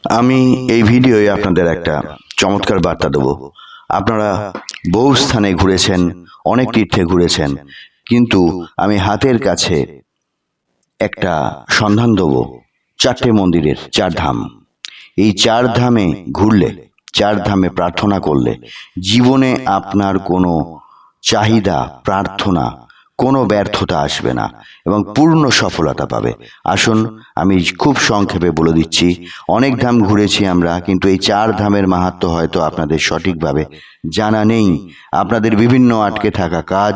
আমি এই ভিডিওয়ে আপনাদের একটা চমৎকার বার্তা দেব। আপনারা বহু স্থানে ঘুরেছেন, অনেক তীর্থে ঘুরেছেন, কিন্তু আমি হাতের কাছে একটা সন্ধান দেব। 4টে মন্দিরের 4 ধাম। এই 4 ধামে ঘুরলে, 4 ধামে প্রার্থনা করলে জীবনে আপনার কোনো চাহিদা, প্রার্থনা, কোনো ব্যর্থতা আসবে না এবং পূর্ণ সফলতা পাবে। আসুন আমি খুব সংক্ষেপে বলে দিচ্ছি। অনেক ধাম ঘুরেছি আমরা, কিন্তু এই 4 ধামের মাহাত্ম্য হয়তো আপনাদের সঠিকভাবে জানা নেই। আপনাদের বিভিন্ন আটকে থাকা কাজ,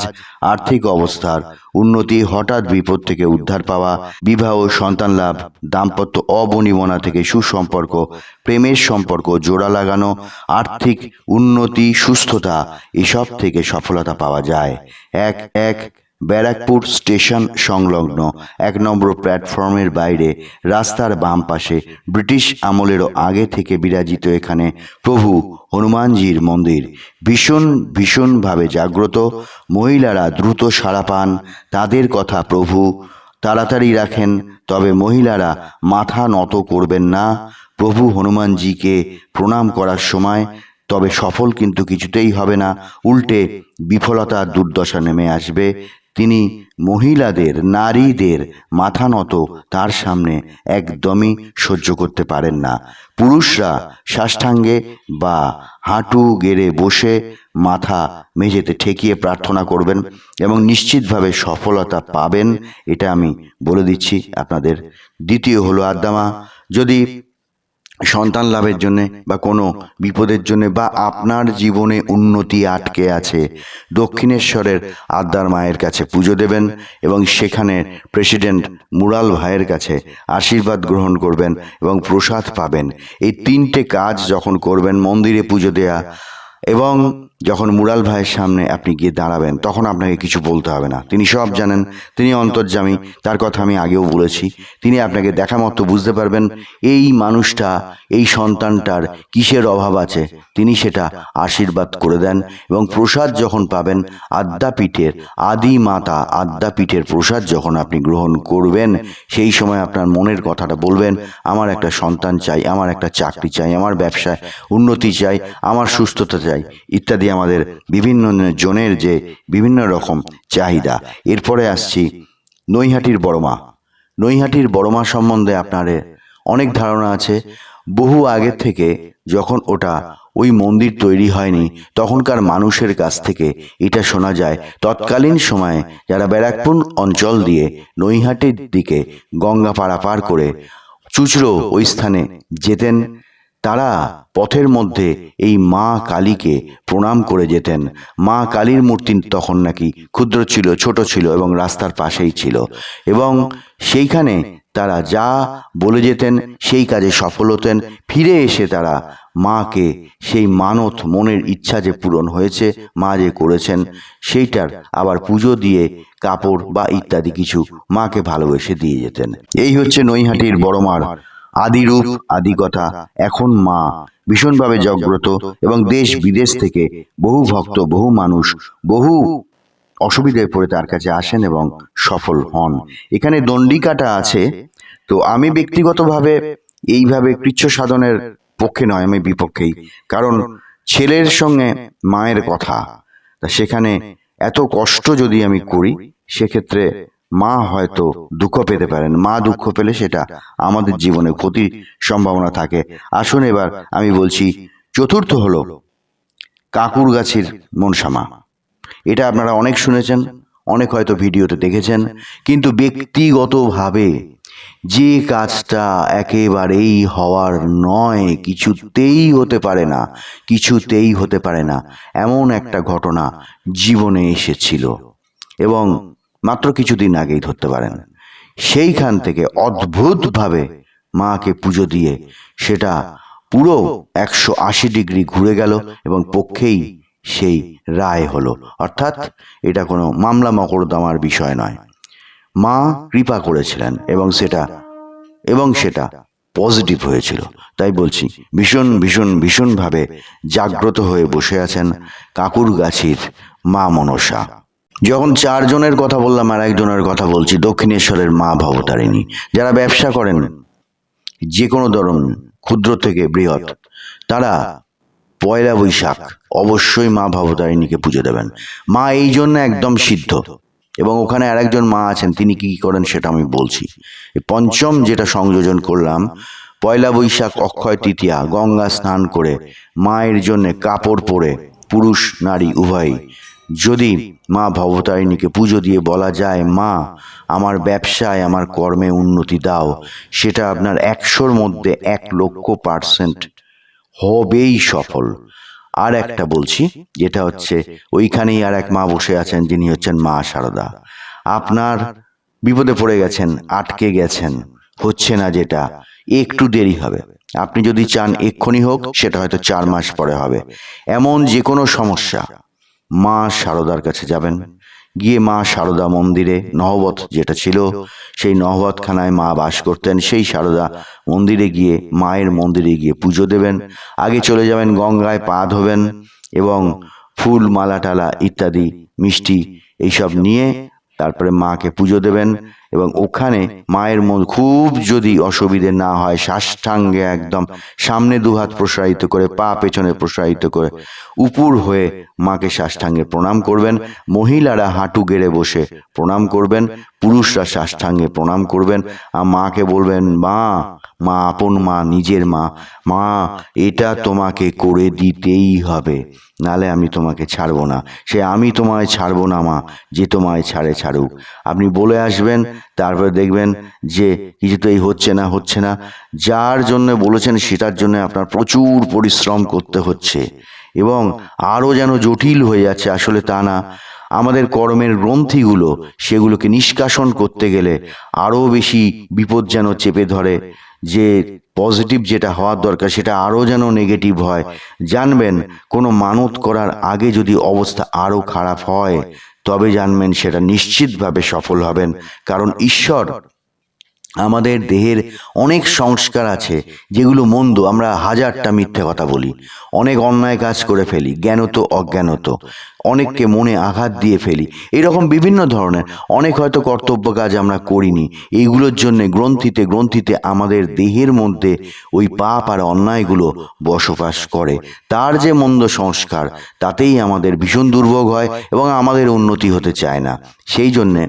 আর্থিক অবস্থার উন্নতি, হঠাৎ বিপদ থেকে উদ্ধার পাওয়া, বিবাহ, সন্তান লাভ, দাম্পত্য অবনিমনা থেকে সুসম্পর্ক, প্রেমের সম্পর্ক জোড়া লাগানো, আর্থিক উন্নতি, সুস্থতা, এসব থেকে সফলতা পাওয়া যায়। এক ব্যারাকপুর স্টেশন সংলগ্ন 1 নম্বর প্ল্যাটফর্মের বাইরে রাস্তার বাম পাশে ব্রিটিশ আমলেরও আগে থেকে বিরাজিত এখানে প্রভু হনুমানজির মন্দির ভীষণভাবে জাগ্রত। মহিলারা দ্রুত সাড়া পান, তাদের কথা প্রভু তাড়াতাড়ি রাখেন। তবে মহিলারা মাথা নত করবেন না প্রভু হনুমানজিকে প্রণাম করার সময়, তবে সফল কিন্তু কিছুতেই হবে না, উল্টে বিফলতা, দুর্দশা নেমে আসবে। তিনি মহিলাদের, নারীদের মাথা নত তার সামনে একদমই সহ্য করতে পারেন না। পুরুষরা সাষ্টাঙ্গে বা হাঁটু গেড়ে বসে মাথা মেঝেতে ঠেকিয়ে প্রার্থনা করবেন এবং নিশ্চিতভাবে সফলতা পাবেন, এটা আমি বলে দিচ্ছি আপনাদের। দ্বিতীয় হলো আদ্দামা। যদি সন্তান লাভের জন্য বা কোনো বিপদের জন্য বা আপনার জীবনে উন্নতি আটকে আছে, দক্ষিণেশ্বরের আদ্যার মায়ের কাছে পুজো দেবেন এবং সেখানে প্রেসিডেন্ট মুরাল ভাইয়ের কাছে আশীর্বাদ গ্রহণ করবেন এবং প্রসাদ পাবেন। এই 3টে কাজ যখন করবেন, মন্দিরে পুজো দেয়া এবং যখন মুরাল ভাইয়ের সামনে আপনি গিয়ে দাঁড়াবেন, তখন আপনাকে কিছু বলতে হবে না। তিনি সব জানেন, তিনি অন্তর্যামী, তার কথা আমি আগেও বলেছি। তিনি আপনাকে দেখা মতো বুঝতে পারবেন এই মানুষটা, এই সন্তানটার কিসের অভাব আছে, তিনি সেটা আশীর্বাদ করে দেন। এবং প্রসাদ যখন পাবেন, আদ্যাপীঠের আদি মাতা আদ্যাপীঠের প্রসাদ যখন আপনি গ্রহণ করবেন, সেই সময় আপনার মনের কথাটা বলবেন, আমার একটা সন্তান চাই, আমার একটা চাকরি চাই, আমার ব্যবসায় উন্নতি চাই, আমার সুস্থতা চাই, ইত্যাদি আমাদের বিভিন্ন জনের যে বিভিন্ন রকম চাহিদা। এরপরে আসছি নৈহাটির বড়মা। নৈহাটির বড়মা সম্বন্ধে আপনার অনেক ধারণা আছে। বহু আগে থেকে, যখন ওটা ওই মন্দির তৈরি হয়নি, তখনকার মানুষের কাছ থেকে এটা শোনা যায়, তৎকালীন সময়ে যারা ব্যারাকপুর অঞ্চল দিয়ে নৈহাটির দিকে গঙ্গা পারাপার করে চুঁচড়ো ওই স্থানে যেতেন, তারা পথের মধ্যে এই মা কালীকে প্রণাম করে যেতেন। মা কালীর মূর্তি তখন নাকি ক্ষুদ্র ছিল, ছোট ছিল এবং রাস্তার পাশেই ছিল, এবং সেইখানে তারা যা বলে যেতেন সেই কাজে সফল হতেন। ফিরে এসে তারা মাকে সেই মানত, মনের ইচ্ছা যে পূরণ হয়েছে, মা যে করেছেন, সেইটার আবার পুজো দিয়ে কাপড় বা ইত্যাদি কিছু মাকে ভালোবেসে দিয়ে যেতেন। এই হচ্ছে নৈহাটির বড়মার আদি রূপ, আদি কথা। এখন মা ভীষণভাবে জাগ্রত এবং দেশ বিদেশ থেকে বহু ভক্ত, বহু মানুষ, বহু অসুবিধায় পড়ে তার কাছে আসেন এবং সফল হন। এখানে দণ্ডিকাটা আছে। তো আমি ব্যক্তিগতভাবে এইভাবে কৃচ্ছ সাধনের পক্ষে নয়, আমি বিপক্ষেই। কারণ ছেলের সঙ্গে মায়ের কথা, তা সেখানে এত কষ্ট যদি আমি করি, সেক্ষেত্রে মা হয়তো দুঃখ পেতে পারেন। মা দুঃখ পেলে সেটা আমাদের জীবনে ক্ষতির সম্ভাবনা থাকে। আসুন এবার আমি বলছি, চতুর্থ হলো কাকুরগাছির মনসামা। এটা আপনারা অনেক শুনেছেন, অনেক হয়তো ভিডিওতে দেখেছেন, কিন্তু ব্যক্তিগতভাবে যে কাজটা একেবারেই হওয়ার নয়, কিছুতেই হতে পারে না, কিছুতেই হতে পারে না, এমন একটা ঘটনা জীবনে এসেছিল এবং মাত্র কিছুদিন আগেই ধরতে পারেন। সেইখান থেকে অদ্ভুতভাবে মাকে পুজো দিয়ে সেটা পুরো 180 ডিগ্রি ঘুরে গেল এবং পক্ষেই সেই রায় হলো। অর্থাৎ এটা কোনো মামলা মকদ্দমার বিষয় নয়, মা কৃপা করেছিলেন এবং সেটা পজিটিভ হয়েছিল। তাই বলছি, ভীষণভাবে জাগ্রত হয়ে বসে আছেন কাকুরগাছির মা মনসা। যখন 4 জনের কথা বললাম, আর একজনের কথা বলছি, দক্ষিণেশ্বরের মা ভবতারিণী। যারা ব্যবসা করেন, যে কোনো ধরন, ক্ষুদ্র থেকে বৃহৎ, তারা পয়লা বৈশাখ অবশ্যই মা ভবতারিণীকে পুজো দেবেন। মা এই জন্য একদম সিদ্ধ, এবং ওখানে আরেকজন মা আছেন, তিনি কি করেন সেটা আমি বলছি। পঞ্চম যেটা সংযোজন করলাম, পয়লা বৈশাখ অক্ষয় তৃতীয়া গঙ্গা স্নান করে মায়ের জন্য কাপড় পরে পুরুষ নারী উভয়ই যদি মা ভবতারিণীকে পুজো দিয়ে বলা যায়, মা আমার ব্যবসায় আমার কর্মে উন্নতি দাও, সেটা আপনার 100-র মধ্যে 1,00,000% হবেই সফল। আর একটা বলছি, যেটা হচ্ছে ওইখানেই আর এক মা বসে আছেন, যিনি হচ্ছেন মা শারদা। আপনার বিপদে পড়ে গেছেন, আটকে গেছেন, হচ্ছে না, যেটা একটু দেরি হবে। আপনি যদি চান এক্ষুনি হোক, সেটা হয়তো 4 মাস পরে হবে। এমন যে কোনো সমস্যা, মা শারদার কাছে যাবেন, গিয়ে মা শারদা মন্দিরে, নহবত যেটা ছিল সেই নহবতখানায় মা বাস করতেন, সেই শারদা মন্দিরে গিয়ে, মায়ের মন্দিরে গিয়ে পুজো দেবেন। আগে চলে যাবেন গঙ্গায়, পা ধোবেন এবং ফুল মালা টালা ইত্যাদি মিষ্টি এইসব নিয়ে তারপরে মাকে পুজো দেবেন। এবং ওখানে মায়ের খুব যদি অসুবিধে না হয়, সাষ্টাঙ্গে একদম সামনে 2 হাত প্রসারিত করে, পা পেছনে প্রসারিত করে উপর হয়ে মাকে সাষ্টাঙ্গে প্রণাম করবেন। মহিলারা হাঁটু গেড়ে বসে প্রণাম করবেন, পুরুষরা সাষ্টাঙ্গে প্রণাম করবেন। আর মাকে বলবেন, মা, মা আপন মা, নিজের মা, মা এটা তোমাকে করে দিতেই হবে, নালে আমি তোমাকে ছাড়বো না। সে আমি তোমায় ছাড়বো না মা, যে তোমায় ছাড়ে ছাড়ুক। আপনি বলে আসবেন, তারপরে দেখবেন যে কিছুতেই হচ্ছে না। যার জন্য বলেছেন সেটার জন্য আপনার প্রচুর পরিশ্রম করতে হচ্ছে এবং আরও যেন জটিল হয়ে যাচ্ছে। আসলে তা না, আমাদের কর্মের গ্রন্থিগুলো, সেগুলোকে নিষ্কাশন করতে গেলে আরও বেশি বিপদ যেন চেপে ধরে, যে পজিটিভ যেটা হওয়ার দরকার সেটা আরও যেন নেগেটিভ হয়। জানবেন, কোনো মানত করার আগে যদি অবস্থা আরও খারাপ হয়, তবে জানবেন সেটা নিশ্চিতভাবে সফল হবেন। কারণ ঈশ্বর আমাদের দেহের অনেক সংস্কার আছে যেগুলো মন্দ, আমরা হাজারটা মিথ্যে কথা বলি, অনেক অন্যায় কাজ করে ফেলি, জ্ঞানত অজ্ঞানত, অনেককে মনে আঘাত দিয়ে ফেলি, এরকম বিভিন্ন ধরনের অনেক হয়তো কর্তব্য কাজ আমরা করিনি। এইগুলোর জন্য গ্রন্থিতে আমাদের দেহের মধ্যে ওই পাপ আর অন্যায়গুলো বসবাস করে। তার যে মন্দ সংস্কার, তাতেই আমাদের ভীষণ দুর্ভোগ হয় এবং আমাদের উন্নতি হতে চায় না। সেই জন্যে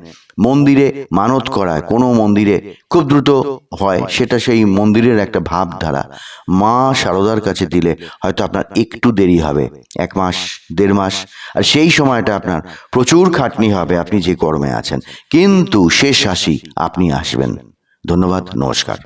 মন্দিরে মানত করায়, কোনো মন্দিরে খুব দ্রুত হয়, সেটা সেই মন্দিরের একটা ভাবধারা। মা শারদার কাছে দিলে হয়তো আপনার একটু দেরি হবে, 1 মাস 1.5 মাস, আর সেই সময়টা আপনার প্রচুর খাটনি হবে আপনি যে কর্মে আছেন, কিন্তু শেষ হাসি আপনি আসবেন। ধন্যবাদ, নমস্কার।